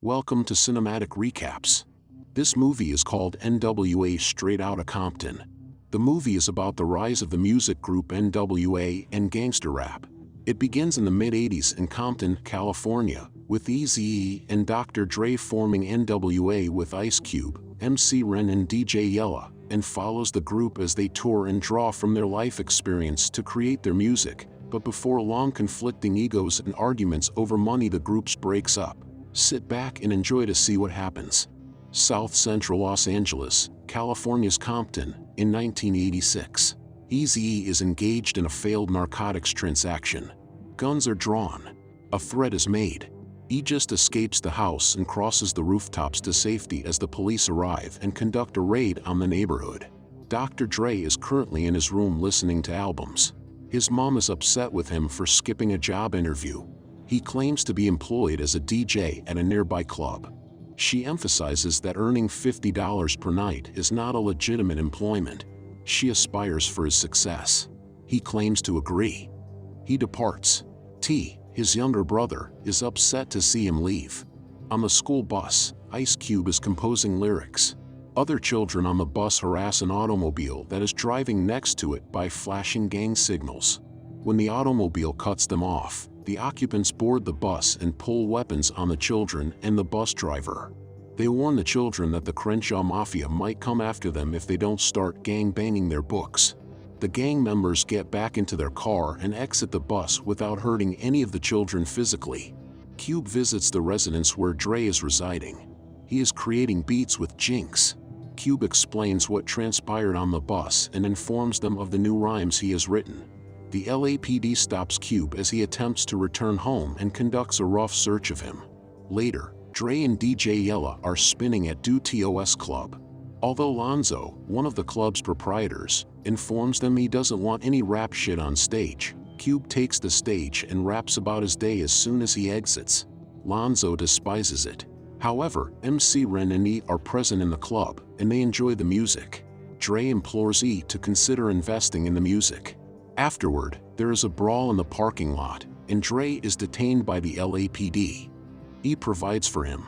Welcome to Cinematic Recaps. This movie is called NWA Straight Outta Compton. The movie is about the rise of the music group NWA and gangster rap. It begins in the mid-80s in Compton, California, with Eazye and Dr. Dre forming NWA with Icecube, MC Ren and DJ Yella, and follows the group as they tour and draw from their life experience to create their music. But before long conflicting egos and arguments over money, the group breaks up. Sit back and enjoy to see what happens. South Central Los Angeles, California's Compton, in 1986. Eazye is engaged in a failed narcotics transaction. Guns are drawn. A threat is made. He just escapes the house and crosses the rooftops to safety as the police arrive and conduct a raid on the neighborhood. Dr. Dre is currently in his room listening to albums. His mom is upset with him for skipping a job interview. He claims to be employed as a DJ at a nearby club. She emphasizes that earning $50 per night is not a legitimate employment. She aspires for his success. He claims to agree. He departs. T, his younger brother, is upset to see him leave. On the school bus, Icecube is composing lyrics. Other children on the bus harass an automobile that is driving next to it by flashing gang signals. When the automobile cuts them off, the occupants board the bus and pull weapons on the children and the bus driver. They warn the children that the Crenshaw Mafia might come after them if they don't start gang-banging their books. The gang members get back into their car and exit the bus without hurting any of the children physically. Cube visits the residence where Dre is residing. He is creating beats with Jinx. Cube explains what transpired on the bus and informs them of the new rhymes he has written. The LAPD stops Cube as he attempts to return home and conducts a rough search of him. Later, Dre and DJ Yella are spinning at TOS Club. Although Lonzo, one of the club's proprietors, informs them he doesn't want any rap shit on stage, Cube takes the stage and raps about his day as soon as he exits. Lonzo despises it. However, MC Ren and E are present in the club, and they enjoy the music. Dre implores E to consider investing in the music. Afterward, there is a brawl in the parking lot, and Dre is detained by the LAPD. E provides for him.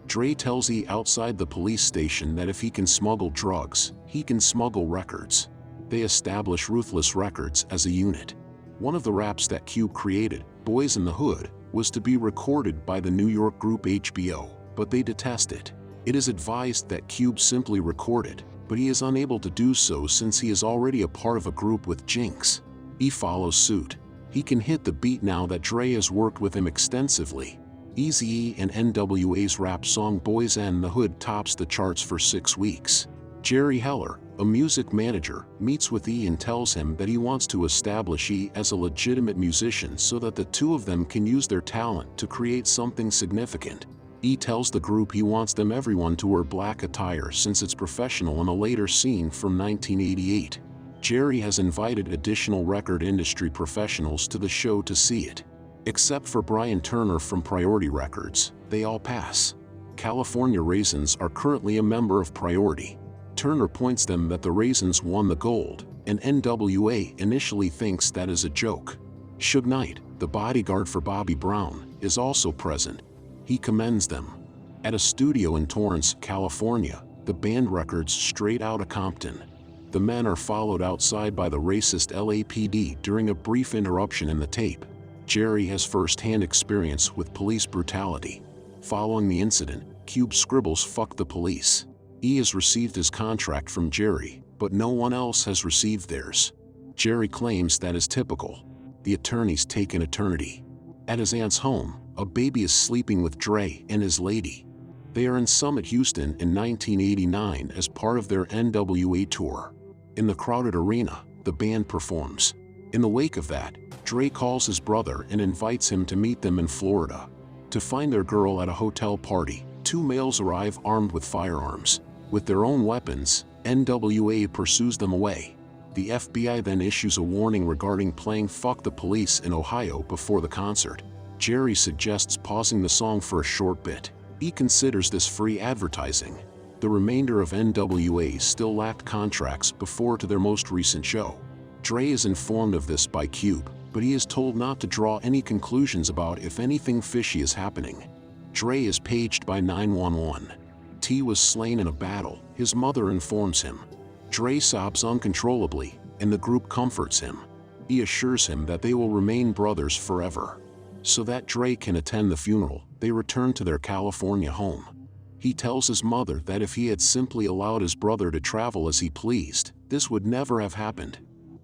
Dre tells E outside the police station that if he can smuggle drugs, he can smuggle records. They establish Ruthless Records as a unit. One of the raps that Cube created, Boys in the Hood, was to be recorded by the New York group HBO, but they detest it. It is advised that Cube simply record it, but he is unable to do so since he is already a part of a group with Jinx. He follows suit. He can hit the beat now that Dre has worked with him extensively. Eazye and NWA's rap song Boys in the Hood tops the charts for 6 weeks. Jerry Heller, a music manager, meets with E and tells him that he wants to establish E as a legitimate musician so that the two of them can use their talent to create something significant. E tells the group he wants everyone to wear black attire since it's professional in a later scene from 1988. Jerry has invited additional record industry professionals to the show to see it. Except for Brian Turner from Priority Records, they all pass. California Raisins are currently a member of Priority. Turner points them that the Raisins won the gold, and NWA initially thinks that is a joke. Suge Knight, the bodyguard for Bobby Brown, is also present. He commends them. At a studio in Torrance, California, the band records Straight Outta Compton. The men are followed outside by the racist LAPD during a brief interruption in the tape. Jerry has first-hand experience with police brutality. Following the incident, Cube scribbles "fuck the police." E has received his contract from Jerry, but no one else has received theirs. Jerry claims that is typical. The attorneys take an eternity. At his aunt's home, a baby is sleeping with Dre and his lady. They are in Summit, Houston in 1989 as part of their NWA tour. In the crowded arena, the band performs. In the wake of that, Dre calls his brother and invites him to meet them in Florida. To find their girl at a hotel party, 2 males arrive armed with firearms. With their own weapons, NWA pursues them away. The FBI then issues a warning regarding playing "Fuck the Police" in Ohio before the concert. Jerry suggests pausing the song for a short bit. He considers this free advertising. The remainder of NWA still lacked contracts before to their most recent show. Dre is informed of this by Cube, but he is told not to draw any conclusions about if anything fishy is happening. Dre is paged by 911. T was slain in a battle, his mother informs him. Dre sobs uncontrollably, and the group comforts him. He assures him that they will remain brothers forever. So that Dre can attend the funeral, they return to their California home. He tells his mother that if he had simply allowed his brother to travel as he pleased, this would never have happened.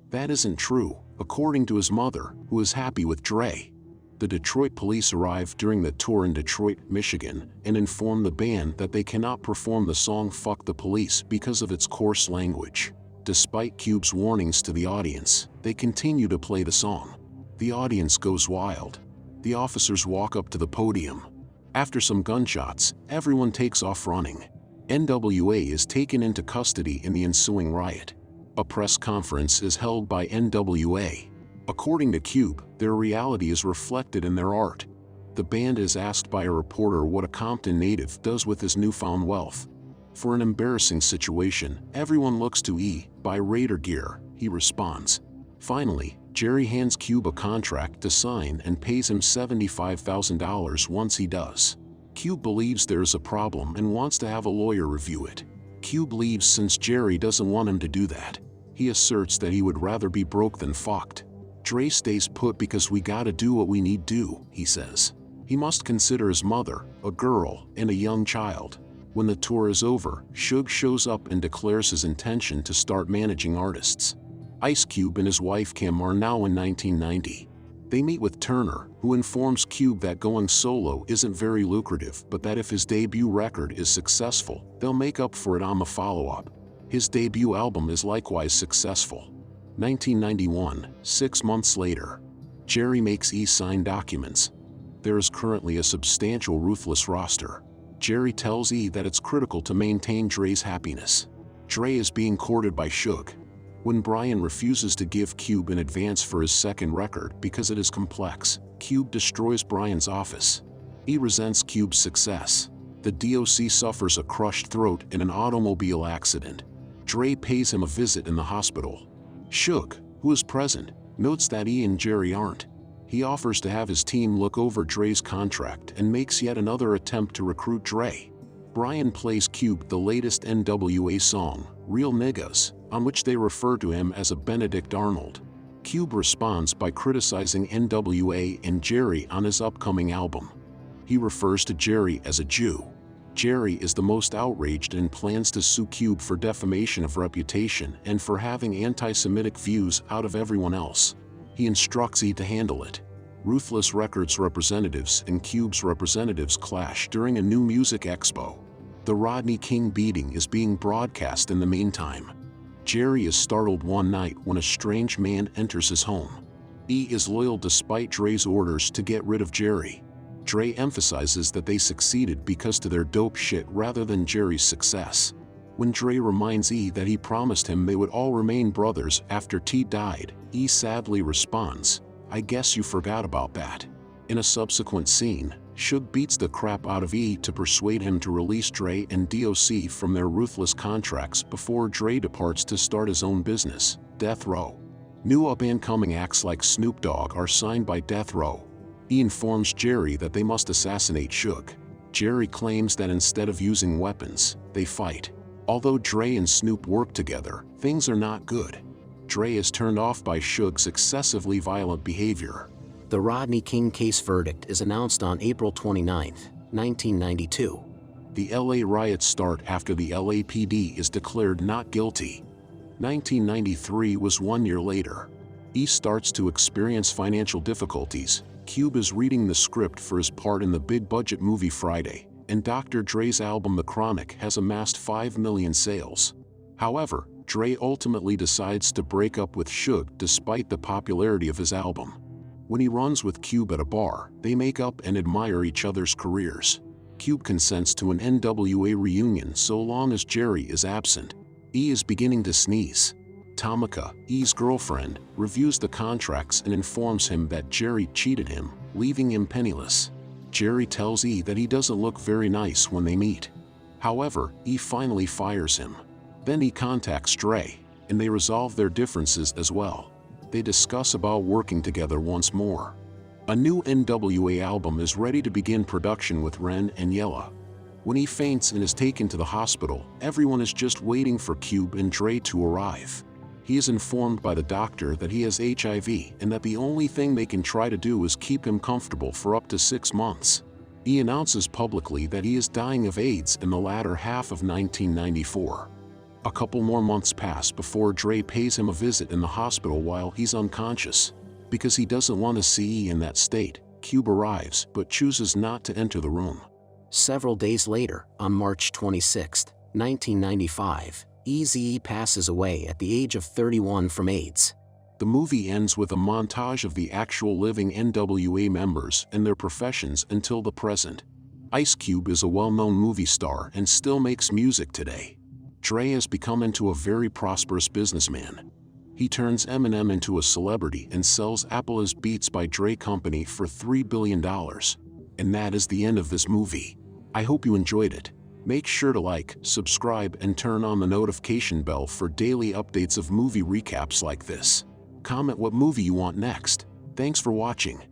That isn't true, according to his mother, who is happy with Dre. The Detroit police arrive during the tour in Detroit, Michigan, and inform the band that they cannot perform the song "Fuck the Police" because of its coarse language. Despite Cube's warnings to the audience, they continue to play the song. The audience goes wild. The officers walk up to the podium. After some gunshots, everyone takes off running. NWA is taken into custody in the ensuing riot. A press conference is held by NWA. According to Cube, their reality is reflected in their art. The band is asked by a reporter what a Compton native does with his newfound wealth. For an embarrassing situation, everyone looks to E. buy Raider gear, he responds. Finally, Jerry hands Cube a contract to sign and pays him $75,000 once he does. Cube believes there is a problem and wants to have a lawyer review it. Cube leaves since Jerry doesn't want him to do that. He asserts that he would rather be broke than fucked. Dre stays put because we gotta do what we need do, he says. He must consider his mother, a girl, and a young child. When the tour is over, Suge shows up and declares his intention to start managing artists. Icecube and his wife Kim are now in 1990. They meet with Turner, who informs Cube that going solo isn't very lucrative, but that if his debut record is successful, they'll make up for it on the follow-up. His debut album is likewise successful. 1991, 6 months later. Jerry makes E sign documents. There is currently a substantial Ruthless roster. Jerry tells E that it's critical to maintain Dre's happiness. Dre is being courted by Suge. When Brian refuses to give Cube an advance for his second record because it is complex, Cube destroys Brian's office. E resents Cube's success. The DOC suffers a crushed throat in an automobile accident. Dre pays him a visit in the hospital. Suge, who is present, notes that E and Jerry aren't. He offers to have his team look over Dre's contract and makes yet another attempt to recruit Dre. Brian plays Cube the latest NWA song, "Real Niggas," on which they refer to him as a Benedict Arnold. Cube responds by criticizing NWA and Jerry on his upcoming album. He refers to Jerry as a Jew. Jerry is the most outraged and plans to sue Cube for defamation of reputation and for having anti-Semitic views out of everyone else. He instructs E to handle it. Ruthless Records representatives and Cube's representatives clash during a new music expo. The Rodney King beating is being broadcast in the meantime. Jerry is startled one night when a strange man enters his home. E is loyal despite Dre's orders to get rid of Jerry. Dre emphasizes that they succeeded because to their dope shit rather than Jerry's success. When Dre reminds E that he promised him they would all remain brothers after T died, E sadly responds, "I guess you forgot about that." In a subsequent scene, Suge beats the crap out of E to persuade him to release Dre and DOC from their Ruthless contracts before Dre departs to start his own business, Death Row. New up-and-coming acts like Snoop Dogg are signed by Death Row. E informs Jerry that they must assassinate Suge. Jerry claims that instead of using weapons, they fight. Although Dre and Snoop work together, things are not good. Dre is turned off by Suge's excessively violent behavior. The Rodney King case verdict is announced on April 29, 1992. The LA riots start after the LAPD is declared not guilty. 1993 was 1 year later. E starts to experience financial difficulties. Cube is reading the script for his part in the big-budget movie Friday, and Dr. Dre's album The Chronic has amassed 5 million sales. However, Dre ultimately decides to break up with Suge despite the popularity of his album. When he runs with Cube at a bar, they make up and admire each other's careers. Cube consents to an NWA reunion so long as Jerry is absent. E is beginning to sneeze. Tamika, E's girlfriend, reviews the contracts and informs him that Jerry cheated him, leaving him penniless. Jerry tells E that he doesn't look very nice when they meet. However, E finally fires him. Then he contacts Dre, and they resolve their differences as well. They discuss about working together once more. A new NWA album is ready to begin production with Ren and Yella. When he faints and is taken to the hospital, everyone is just waiting for Cube and Dre to arrive. He is informed by the doctor that he has HIV and that the only thing they can try to do is keep him comfortable for up to 6 months. He announces publicly that he is dying of AIDS in the latter half of 1994. A couple more months pass before Dre pays him a visit in the hospital while he's unconscious. Because he doesn't want to see in that state, Cube arrives but chooses not to enter the room. Several days later, on March 26, 1995, Eazye passes away at the age of 31 from AIDS. The movie ends with a montage of the actual living NWA members and their professions until the present. Icecube is a well-known movie star and still makes music today. Dre has become into a very prosperous businessman. He turns Eminem into a celebrity and sells Apple's Beats by Dre Company for $3 billion. And that is the end of this movie. I hope you enjoyed it. Make sure to like, subscribe, and turn on the notification bell for daily updates of movie recaps like this. Comment what movie you want next. Thanks for watching.